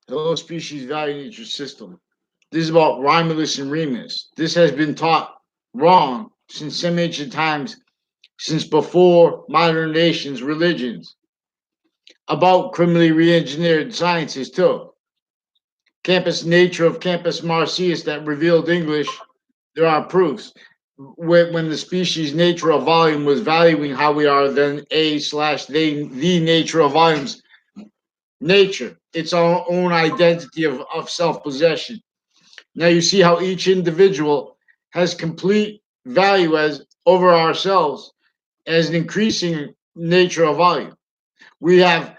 Hello, species value nature system. This is about Romulus and Remus. This has been taught wrong since some ancient times, since before modern nations' religions, about criminally re-engineered sciences too. Campus nature of Campus Marcius that revealed English, there are proofs. When the species nature of volume was valuing how we are, then a slash they the nature of volumes, nature, its own identity of self-possession. Now you see how each individual has complete value as over ourselves as an increasing nature of volume. We have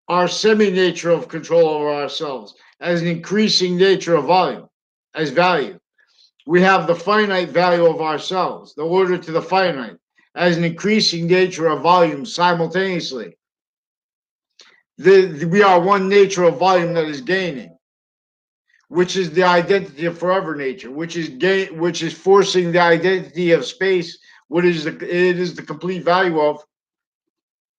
our semi-nature of control over ourselves as an increasing nature of volume, as value. We have the finite value of ourselves, the order to the finite, as an increasing nature of volume simultaneously. We are one nature of volume that is gaining, which is the identity of forever nature, which is forcing the identity of space, what is it is the complete value of,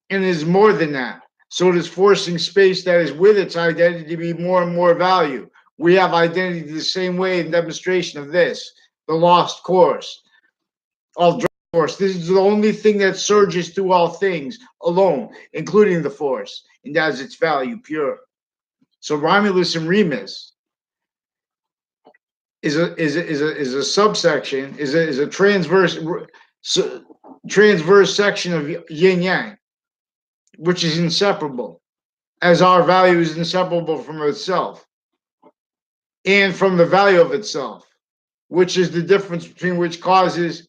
and is more than that. So it is forcing space that is with its identity to be more and more value. We have identity the same way in demonstration of this, the lost course of force. This is the only thing that surges through all things alone, including the force, and that is its value pure. So Romulus and Remus is a subsection, is a transverse section of yin yang, which is inseparable, as our value is inseparable from itself and from the value of itself, which is the difference between which causes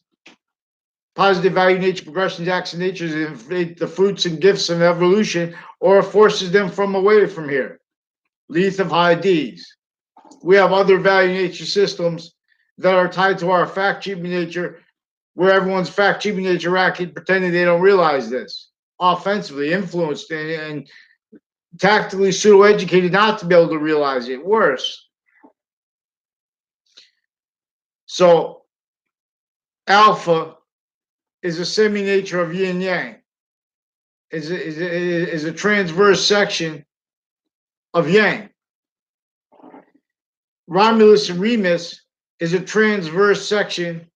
positive value nature progressions, acts of nature, the fruits and gifts of evolution, or forces them from away from here. Leaf of high D's. We have other value nature systems that are tied to our fact achievement nature, where everyone's fact achievement nature racket pretending they don't realize this. Offensively influenced and tactically pseudo educated not to be able to realize it. Worse. So alpha is a semi nature of yin yang, is a transverse section of yang. Romulus and Remus is a transverse section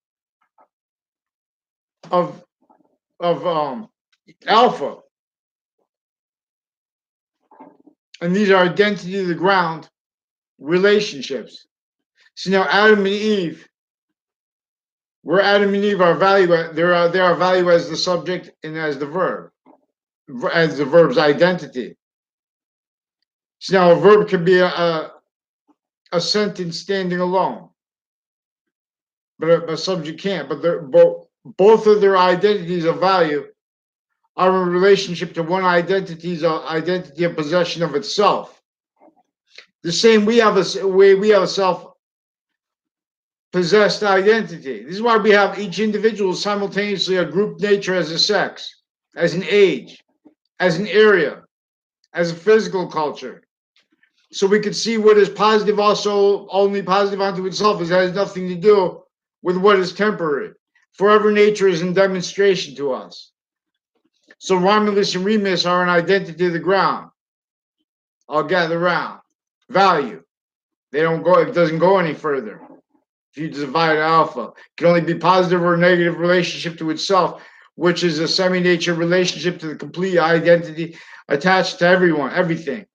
of alpha, and these are identity of the ground relationships. So now Adam and Eve, where Adam and Eve are value, they are value as the subject and as the verb, as the verb's identity. So now a verb can be a sentence standing alone, but a subject can't. But both of their identities of value are in relationship to one identity's identity of possession of itself. The same we have a self possessed identity. This is why we have each individual simultaneously a group nature as a sex, as an age, as an area, as a physical culture. So we can see what is positive also only positive unto itself, is that has nothing to do with what is temporary. Forever nature is in demonstration to us. So Romulus and Remus are an identity of the ground. I'll gather round. Value. They don't go, it doesn't go any further. If you divide alpha, it can only be positive or negative relationship to itself, which is a semi-nature relationship to the complete identity attached to everyone, everything.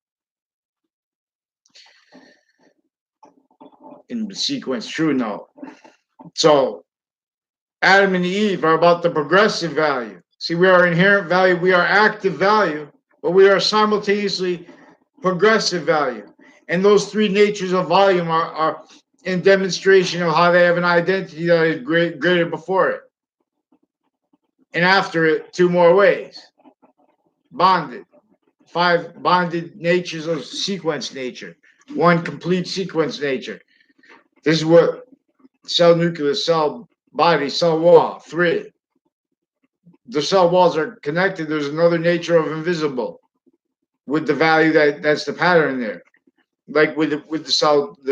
In the sequence, true note. So Adam and Eve are about the progressive value. See, we are inherent value, we are active value, but we are simultaneously progressive value. And those three natures of volume are in demonstration of how they have an identity that is greater before it. And after it, two more ways. Bonded. 5 bonded natures of sequence nature. 1 complete sequence nature. This is what cell nucleus, cell body, cell wall. 3. The cell walls are connected. There's another nature of invisible with the value that's the pattern there. Like with the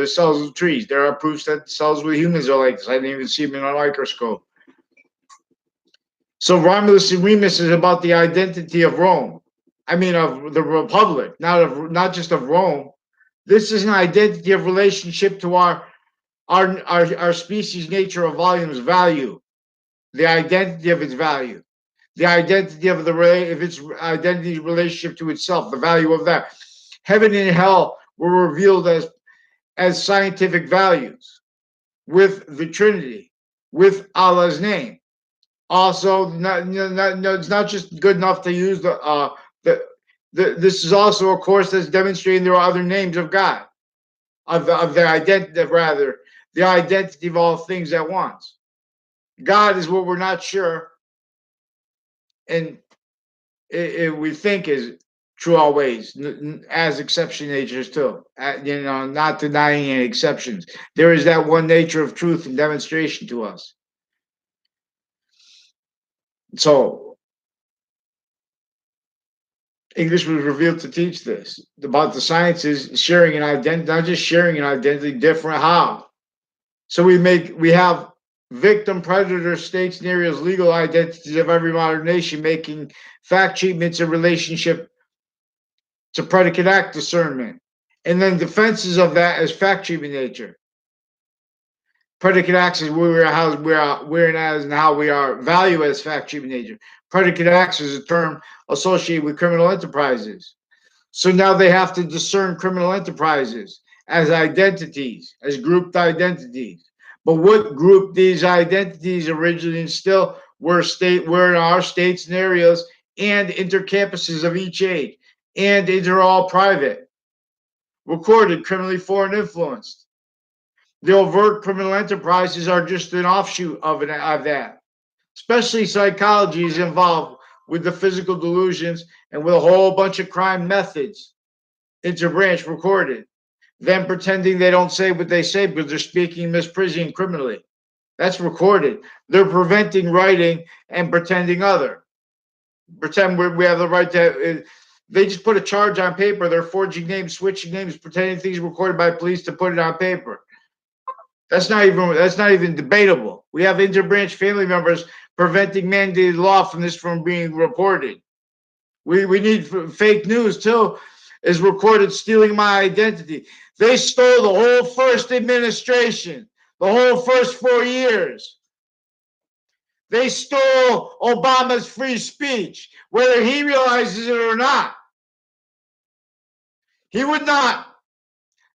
cells of trees. There are proofs that cells with humans are like this. I didn't even see them in a microscope. So Romulus and Remus is about the identity of Rome. I mean of the Republic, not just of Rome, This is an identity of relationship to our species, nature, or volume's value. The identity of its value. The identity of if its identity relationship to itself, the value of that. Heaven and hell were revealed as scientific values with the Trinity, with Allah's name. Also, it's not just good enough to use this is also a course that's demonstrating there are other names of God, of their identity, rather, the identity of all things at once. God is what we're not sure, and we think is true always, as exception natures too. Not denying any exceptions. There is that one nature of truth and demonstration to us. So English was revealed to teach this about the sciences, sharing an identity, not just sharing an identity, different how. So we have victim, predator, state scenarios, legal identities of every modern nation, making fact treatments in relationship to predicate act discernment. And then defenses of that as fact treatment nature. Predicate acts is where and as and how we are value as fact treatment nature. Predicate acts is a term associated with criminal enterprises. So now they have to discern criminal enterprises as identities, as grouped identities. But what group these identities originally instill were in our state scenarios and intercampuses of each age, and these are all private, recorded, criminally foreign influenced. The overt criminal enterprises are just an offshoot of that. Especially psychology is involved with the physical delusions and with a whole bunch of crime methods. Interbranch recorded. Them pretending they don't say what they say because they're speaking misprision criminally. That's recorded. They're preventing writing and pretending other. Pretend we have the right to. They just put a charge on paper. They're forging names, switching names, pretending things recorded by police to put it on paper. That's not even debatable. We have interbranch family members preventing mandated law from being reported. We need fake news too. Is recorded stealing my identity. They stole the whole first administration, the whole first 4 years. They stole Obama's free speech, whether he realizes it or not. He would not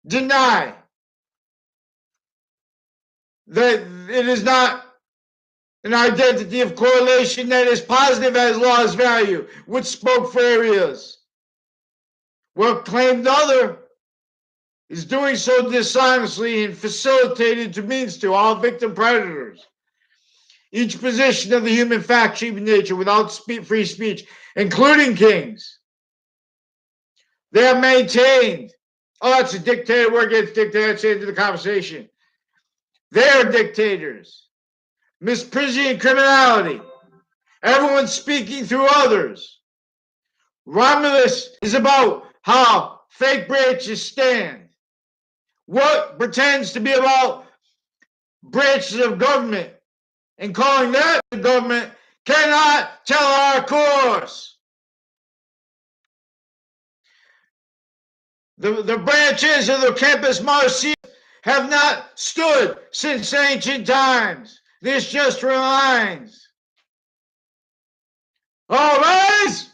deny that it is not an identity of correlation that is positive as law's value, which spoke for areas. Well, claimed other is doing so dishonestly and facilitated to means to all victim predators. Each position of the human fact treatment nature without free speech, including kings, they have maintained. Oh, that's a dictator. We're against dictators. That's into the conversation. They are dictators. Misprision and criminality. Everyone's speaking through others. Romulus is about how fake branches stand. What pretends to be about branches of government and calling that the government cannot tell our course. The branches of the Campus Martius have not stood since ancient times. This just reminds. All rise!